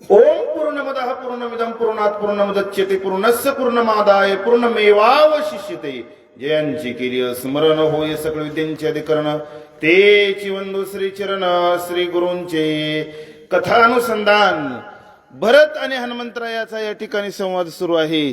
ओम पूर्णमदः पूर्णमिदं पूर्णात् पूर्णमुदच्यते पूर्णस्य पूर्णमादाय पूर्णमेवावशिष्यते. जयांची केली स्मरण होय सकळ विद्यांचे अधिकरण तेची वंदू श्री चरण श्री गुरूंचे. कथानुसंधान भरत आणि हनुमंतरायाचा या ठिकाणी संवाद सुरू आहे.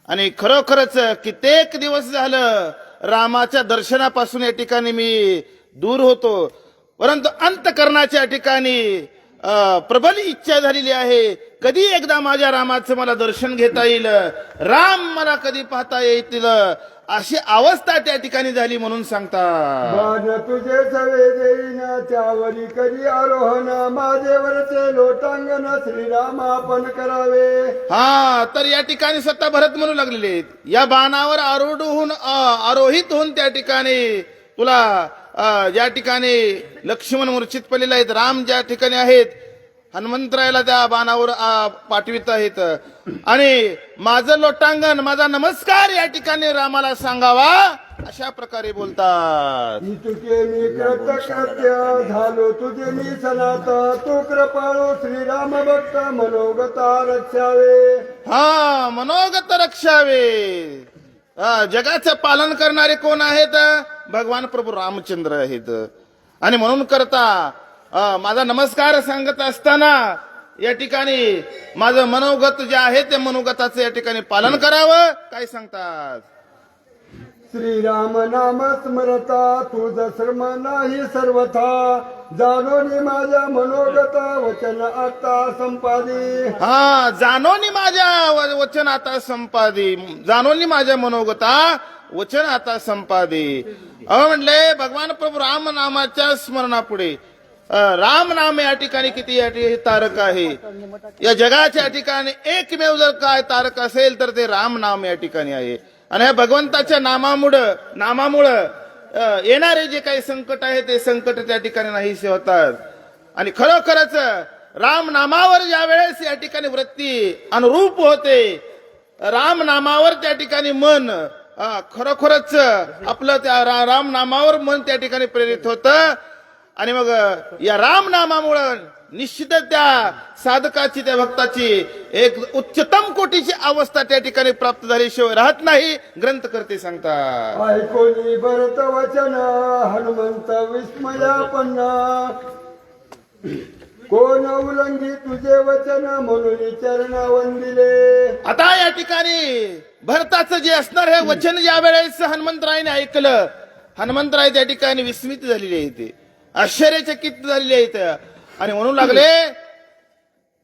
आणि खरोखरच कित्येक दिवस झालं रामाच्या दर्शनापासून या ठिकाणी मी दूर होतो, परंतु अंतकरणाच्या ठिकाणी प्रबल इच्छा झालेली आहे. कधी एकदा माझ्या रामाचं मला दर्शन घेता येईल, राम मला कधी पाहता येतील, अशी अवस्था त्या ठिकाणी झाली म्हणून सांगतात. बाण तुझे सवे देईन त्यावरी कधी आरोहण माझेवरचे लोटांगण श्रीराम आपण करावे. हा, तर या ठिकाणी स्वतः भरत म्हणू लागलेले आहेत, या बाणावर आरोहित होऊन त्या ठिकाणी तुला ज्या ठिकाणी लक्ष्मण मूर्छित पडलेले आहेत, राम ज्या ठिकाणी आहेत, हनुमंतरायाला त्या बाणावर पाठवित आहेत. आणि माझं लोटांगण, माझा नमस्कार या ठिकाणी रामाला सांगावा, अशा प्रकारे बोलतात. तुझे मी कृतकृत्य झालो तुझे मी सनात तू कृपाळू श्रीराम भक्त मनोगता रक्षावे. हा, मनोगत रक्षावे. जगाचं पालन करणारे कोण आहेत? भगवान प्रभू रामचंद्र आहेत. आणि म्हणून करता माझा नमस्कार सांगत असताना या ठिकाणी माझं मनोगत जे आहे ते मनोगताचं या ठिकाणी पालन करावं. काय सांगतात? श्रीराम नाम स्मरता तुझ श्रम नाही सर्वथा जाणोनी माझ्या मनोगता वचन आता संपादी. हा, जाणोनी माझ्या वचन आता संपादी, जाणोनी माझ्या मनोगता वचन आता संपादी. म्हणले भगवान प्रभू राम नामाच्या स्मरणापुढे राम नाम या ठिकाणी किती या ठिकाणी तारक आहे. या जगाच्या ठिकाणी एकमेव जर काय तारक असेल तर ते राम नाम या ठिकाणी आहे. आणि या भगवंताच्या नामामुळं येणारे जे काही संकट आहे ते संकट त्या ठिकाणी नाहीसे होतात. आणि खरोखरच राम नामावर ज्या वेळेस या ठिकाणी वृत्ती अनुरूप होते, राम नामावर त्या ठिकाणी मन खरोखरच आपलं त्या राम नामावर मन त्या ठिकाणी प्रेरित होतं. आणि मग या राम नामामुळं निश्चितच त्या साधकाची, त्या भक्ताची एक उच्चतम कोटीची अवस्था त्या ठिकाणी प्राप्त झाल्याशिवाय राहत नाही, ग्रंथकर्ते सांगतात. ऐकोनी भरत वचन हनुमंत विस्मयापन्न कोण उल्लंघी तुझे वचन म्हणून चरण वंदिले. आता या ठिकाणी भरताचं जे असणार हे वचन ज्या वेळेस हनुमंतरायाने ऐकलं, हनुमंतराय त्या ठिकाणी विस्मित झालेले आहेत, आश्चर्यचकित झालेले आहेत. आणि म्हणू लागले,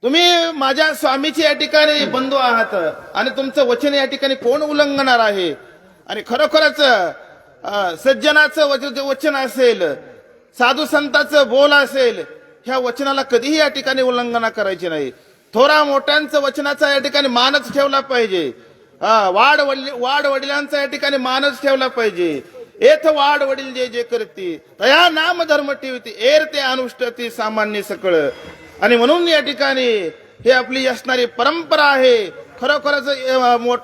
तुम्ही माझ्या स्वामीचे या ठिकाणी बंधू आहात आणि तुमचं वचन या ठिकाणी कोण उल्लंघणार आहे? आणि खरोखरच सज्जनाचं वचन असेल, साधू संतांचं बोल असेल, ह्या वचनाला कधीही या ठिकाणी उल्लंघना करायची नाही. थोरा मोठ्यांचं वचनाचा या ठिकाणी मानच ठेवला पाहिजे. वाड वडिलांचा या ठिकाणी मानच ठेवला पाहिजे. एथ वाड वडील जे जे करती तया नाम धर्म ठेवती एर ते अनुष्ठती सामान्य सकळ. आणि म्हणून या ठिकाणी हे आपली असणारी परंपरा आहे खरोखरच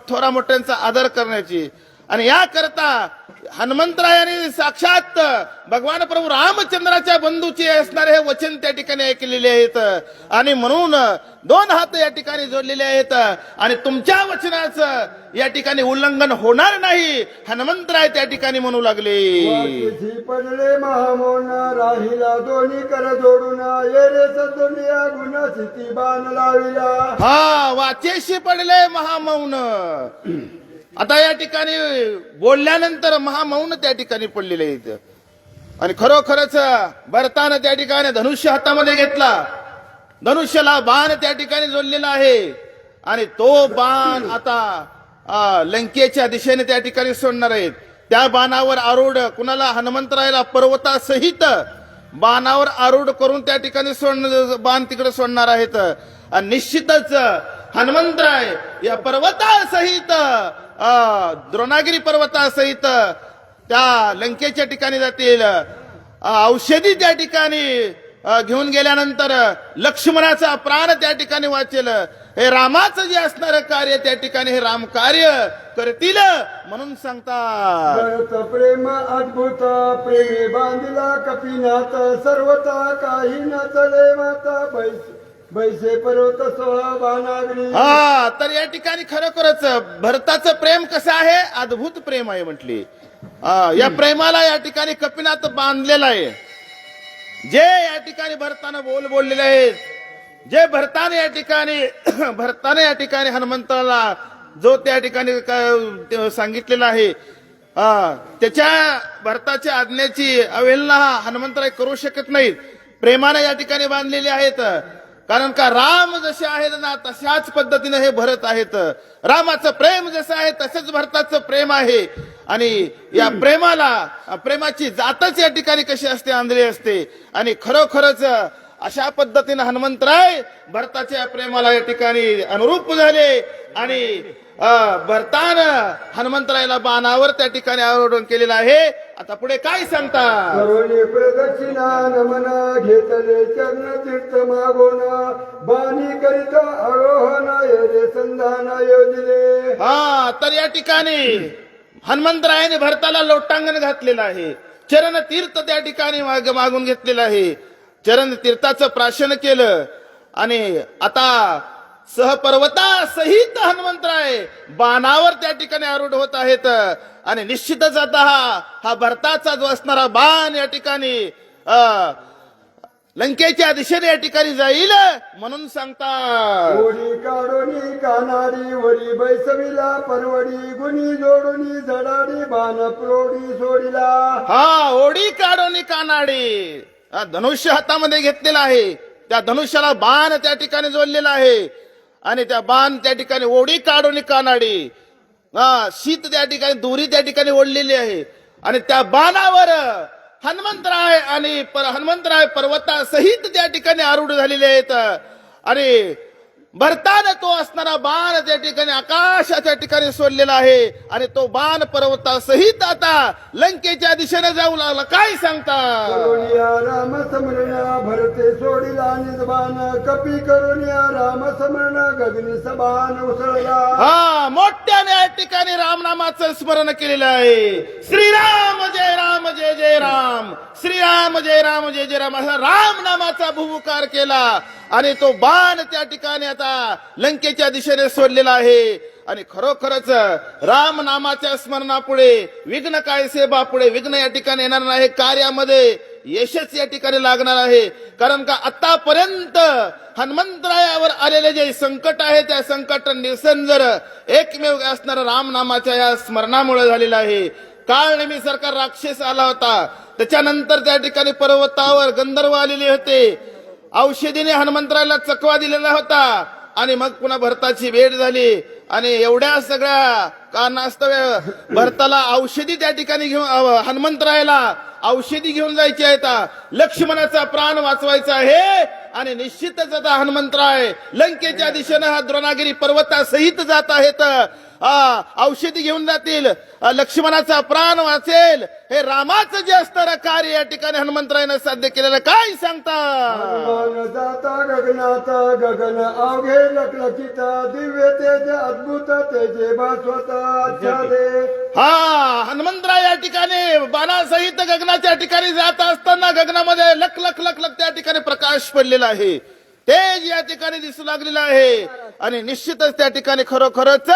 थोरा मोठ्यांचा आदर करण्याची. आणि या करता हनुमंतरायाने साक्षात भगवान प्रभू रामचंद्राच्या बंधूचे असणारे हे वचन त्या ठिकाणी ऐकलेले आहेत. आणि म्हणून दोन हात या ठिकाणी जोडलेले आहेत. आणि तुमच्या वचनाचं या ठिकाणी उल्लंघन होणार नाही, हनुमंतराय त्या ठिकाणी म्हणू लागले. पडले महामौन राहिला दोन्ही कर जोडून येरे सदुनिया गुण स्थिती बाण लाविला. हा, वाचेशी पडले महामौन. आता या ठिकाणी बोलल्यानंतर महामौन त्या ठिकाणी पडलेले आहेत. आणि खरोखरच भरतानं त्या ठिकाणी धनुष्य हातामध्ये घेतला, धनुष्याला बाण त्या ठिकाणी जोडलेला आहे. आणि तो बाण आता लंकेच्या दिशेने त्या ठिकाणी सोडणार आहेत. त्या बाणावर आरूढ कुणाला? हनुमंतरायाला पर्वतासहित बाणावर आरूढ करून त्या ठिकाणी बाण तिकडे सोडणार आहेत. आणि निश्चितच हनुमंतराय या पर्वतासहित द्रोणागिरी पर्वतासहित त्या लंकेच्या ठिकाणी जातील. औषधी त्या ठिकाणी घेऊन गेल्यानंतर लक्ष्मणाचा प्राण त्या ठिकाणी वाचेल. हे रामाचं जे असणारं कार्य त्या ठिकाणी हे राम कार्य करतील म्हणून सांगतात. प्रेम अद्भुत प्रेमे बांधिला कपिनाथ सर्वता काही न चले माता बैसे पर्वत सोहा बाणागरी. हा, तर या ठिकाणी खरोखरच भरताचं प्रेम कसं आहे, अद्भुत प्रेम आहे म्हटली. या प्रेमाला या ठिकाणी कपिनाथ बांधलेला आहे. जे या ठिकाणी भरतानं बोललेले आहेत, जे भरताने या ठिकाणी हनुमंताला जो त्या ठिकाणी ते सांगितलेलं आहे, त्याच्या भरताच्या आज्ञेची अवहेलना हनुमंतराय करू शकत नाहीत. प्रेमाने या ठिकाणी बांधलेले आहेत. कारण का राम जसे आहेत ना तशाच पद्धतीने हे भरत आहेत. रामाचं प्रेम जसं आहे तसंच भरताचं प्रेम आहे. आणि या प्रेमाची जातच या ठिकाणी कशी असते, आंधळी असते. आणि खरोखरच अशा पद्धतीने हनुमंतराय भरताच्या प्रेमाला या ठिकाणी अनुरूप झाले. आणि भरतानं हनुमंतरायला बाणावर त्या ठिकाणी आरोहण केलेलं आहे. आता पुढे काय सांगता, करोनी प्रदक्षिणा नमना घेतले चरण तीर्थ मागोना बाणी करिता आरोहण योजे संधान योजले. तर या ठिकाणी हनुमंतरायाने भरताला लोटांगण घातलेलं आहे. चरण तीर्थ त्या ठिकाणी मागून घेतलेलं आहे. चरण तीर्थाचं प्राशन केलं. आणि आता सहपर्वता सहित हनुमंतराय बाणावर त्या ठिकाणी आरूढ होत आहेत. आणि निश्चितच आता हा भरताचा जो असणारा बाण या ठिकाणी लंकेच्या दिशेने या ठिकाणी जाईल म्हणून सांगता, ओढी काढोनी कानाडी वडी बैसविला परवडी गुणी जोडोनी झडाडी बाण प्रोडी सोडिला. ओढी काढोनी कानाडी, धनुष्य हातामध्ये घेतलेला आहे. त्या धनुष्याला बाण त्या ठिकाणी जोडलेला आहे. आणि त्या बाण त्या ठिकाणी ओढी काढोनी कानाडी, शीत त्या ठिकाणी दोरी त्या ठिकाणी ओढलेली आहे. आणि त्या बाणावर हनुमंतराय पर्वतासहित त्या ठिकाणी आरूढ झालेले आहेत. आणि भरतानं तो असणारा बाण त्या ठिकाणी आकाशाच्या ठिकाणी सोडलेला आहे. आणि तो बाण पर्वतासहित आता लंकेच्या दिशेने जाऊ लागला. काय सांगता, करुणिया राम समरणा भरते सोडिला निजबान कपी करुणिया राम समरण गगनी सबान उसळला. मोठ्याने या ठिकाणी रामनामाचं स्मरण केलेलं आहे. श्रीराम जय राम जय जय राम, श्रीराम जय राम जय जय राम, असा राम नामाचा भूभुकार केला. आणि तो बाण त्या ठिकाणी आता लंकेच्या दिशेने सोडलेला आहे. आणि खरोखरच राम नामाच्या स्मरणापुढे विघ्न काय सेवा पुढे विघ्न या ठिकाणी येणार नाही. कार्यामध्ये यशच या ठिकाणी लागणार आहे. कारण का आतापर्यंत हनुमंतरायावर आलेले जे संकट आहे त्या संकट निरसन जर एकमेव असणारा राम नामाच्या या स्मरणामुळे झालेलं आहे. काळनेमी सरकार राक्षस आला होता. त्याच्यानंतर त्या ठिकाणी पर्वतावर गंधर्व आलेले होते. औषधीने हनुमंतरायाला चकवा दिलेला होता. आणि मग पुन्हा भरताची भेट झाली. आणि एवढ्या सगळ्या कारणास्तव भरताला औषधी त्या ठिकाणी घेऊन हनुमंतरायाला औषधी घेऊन जायची आहेत. लक्ष्मणाचा प्राण वाचवायचा आहे. आणि निश्चितच आता हनुमंतराय लंकेच्या दिशेनं हा द्रोणागिरी पर्वतासहित जात आहेत. औषधी घेऊन जातील, लक्ष्मणाचा प्राण वाचेल. हे रामाचं जे असणारं कार्य या ठिकाणी हनुमंतरायानं साध्य केलेलं. काय सांगता, हनुमान जाता गगनाता गगन अवघे लखलखित दिव्य तेज अद्भुत तेजे भास्वत आच्छादे. हनुमंतराय या ठिकाणी बाणासहित गगनाच्या ठिकाणी जात असताना गगनामध्ये लख लख लख लख त्या ठिकाणी प्रकाश पडलेला आहे. तेज या ठिकाणी दिसू लागलेलं आहे. आणि निश्चितच त्या ठिकाणी खरोखरच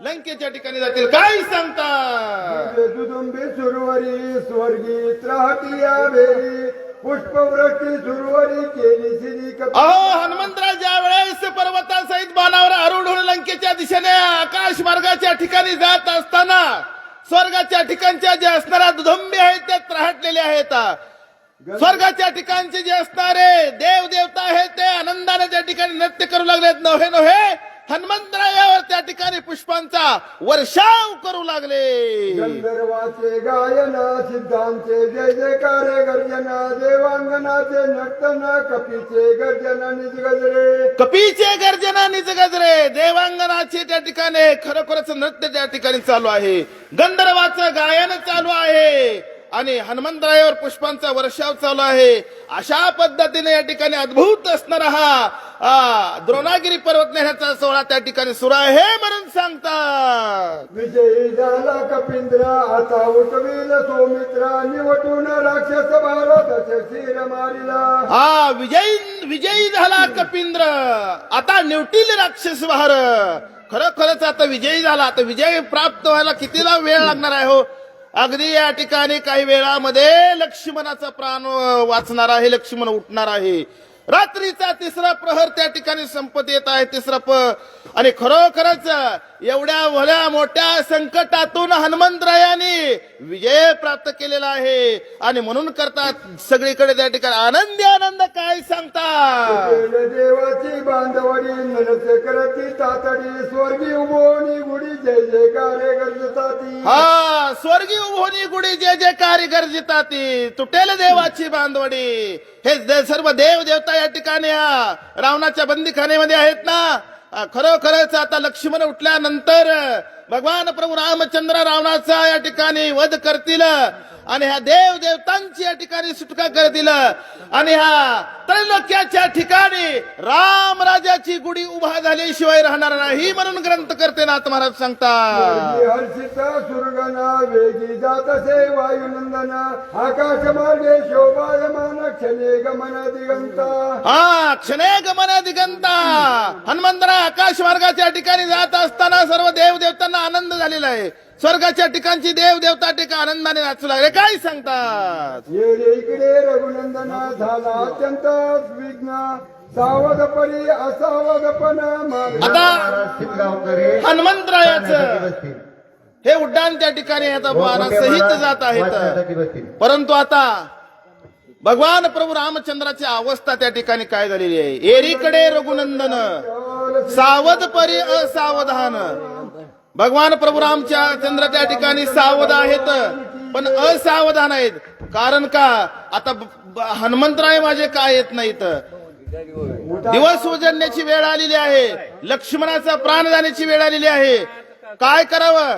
लंकेच्या ठिकाणी जातील. काय सांगता, दुदुंबी सुरवरी स्वर्गी त्राहटिया बेरी पुष्पवृष्टी सुरवरी केली सिरी हनुमंतराय ज्या वेळेस पर्वतासहित बाणावर आरूढ होऊन लंकेच्या दिशेने आकाश मार्गाच्या ठिकाणी जात असताना स्वर्गाच्या ठिकाणच्या जे असणाऱ्या दुदुंबी आहेत त्या त्राहटलेल्या आहेत. स्वर्गाच्या ठिकाणचे जे असणारे देव देवता आहेत ते आनंदाने त्या ठिकाणी नृत्य करू लागलेत. नव्हे हनुमंतरायावर त्या ठिकाणी पुष्पांचा वर्षाव करू लागले. गंधर्वाचे गायन सिद्धांचे जय जयकारे गर्जना देवांगनाचे नर्तन कपीचे गर्जना निज गजरे. कपीचे गर्जना निज गजरे, देवांगनाचे त्या ठिकाणी खरोखरच नृत्य त्या ठिकाणी चालू आहे. गंधर्वाचं गायन चालू आहे. आणि हनुमंतरायावर पुष्पांचा वर्षाव चालू आहे. अशा पद्धतीने या ठिकाणी अद्भुत असणारा हा द्रोणागिरी पर्वत नेण्याचा सोहळा त्या ठिकाणी सुरू आहे म्हणून सांगतात. विजयी झाला कपिंद्र आता उठविल सौमित्र निवटून राक्षस भारत शिर मारिला. विजयी झाला कपिंद्र, आता निवटील राक्षस बहार. खरोखरच आता विजयी झाला. आता विजय प्राप्त व्हायला कितीला वेळ लागणार आहे हो. अगदी या ठिकाणी काही वेळामध्ये लक्ष्मणाचा प्राण वाचणार आहे, लक्ष्मण उठणार आहे. रात्रीचा तिसरा प्रहर त्या ठिकाणी संपत येत आहे, तिसरा आणि खरोखरच एवढ्या भल्या मोठ्या संकटातून हनुमंतरायाने विजय प्राप्त केलेला आहे. आणि म्हणून करतात सगळीकडे त्या ठिकाणी आनंदी आनंद काय सांगतात. देवाची बांधवडी मनसे करती तातडी स्वर्गी उभोनी गुढी जय जयकारे गरजताती. हा, स्वर्गीय उभोनी गुढी जय जयकारी गर्जिताती, तुटेल देवाची बांधवडी. हे सर्व देव देवता या ठिकाणी रावणाच्या बंदीखान्यामध्ये आहेत ना. खरोखरच आता लक्ष्मण उठल्यानंतर भगवान प्रभू रामचंद्र रावणाचा या ठिकाणी वध करतील आणि ह्या देव देवतांची या ठिकाणी सुटका करतील. आणि ह्या त्रैलोक्याच्या ठिकाणी राम राजाची गुढी उभा झाल्याशिवाय राहणार नाही म्हणून ग्रंथ करते नाथ महाराज सांगतात. हर्षिता सुरगना वेगी जातसे वायुनंदना आकाश मार्गे शोभायमान क्षणे गमन दिगंता. हा, क्षणे गमन दिगंता. हनुमंतरा आकाश मार्गाच्या ठिकाणी जात असताना सर्व देव देवतांना आनंद झालेला आहे. स्वर्गाच्या ठिकाणची देव देवता ठिकाण आनंदाने नाचू लागले. काय सांगतात. ये रे इकडे रघुनंदना झाला अत्यंत विघ्न सावध परी असावधपणा आता हनुमंतरायाचं हे उड्डाण त्या ठिकाणी आता बाणासहित जात आहेत. परंतु आता भगवान प्रभू रामचंद्राची अवस्था त्या ठिकाणी काय झालेली आहे. एरीकडे रघुनंदन सावध परी असावधान. भगवान प्रभू रामचंद्र त्या ठिकाणी सावध आहेत पण असावधान आहेत. कारण का आता हनुमंतराय माझे काय येत नाहीत. दिवस उजडण्याची वेळ आलेली आहे, लक्ष्मणाचा प्राण जाण्याची वेळ आलेली आहे. काय करावं.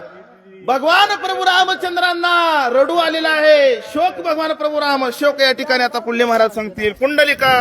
भगवान प्रभू रामचंद्रांना रडू आलेला आहे. शोक भगवान प्रभू राम शोक या ठिकाणी आता पुल्ले महाराज सांगतील. कुंडलिका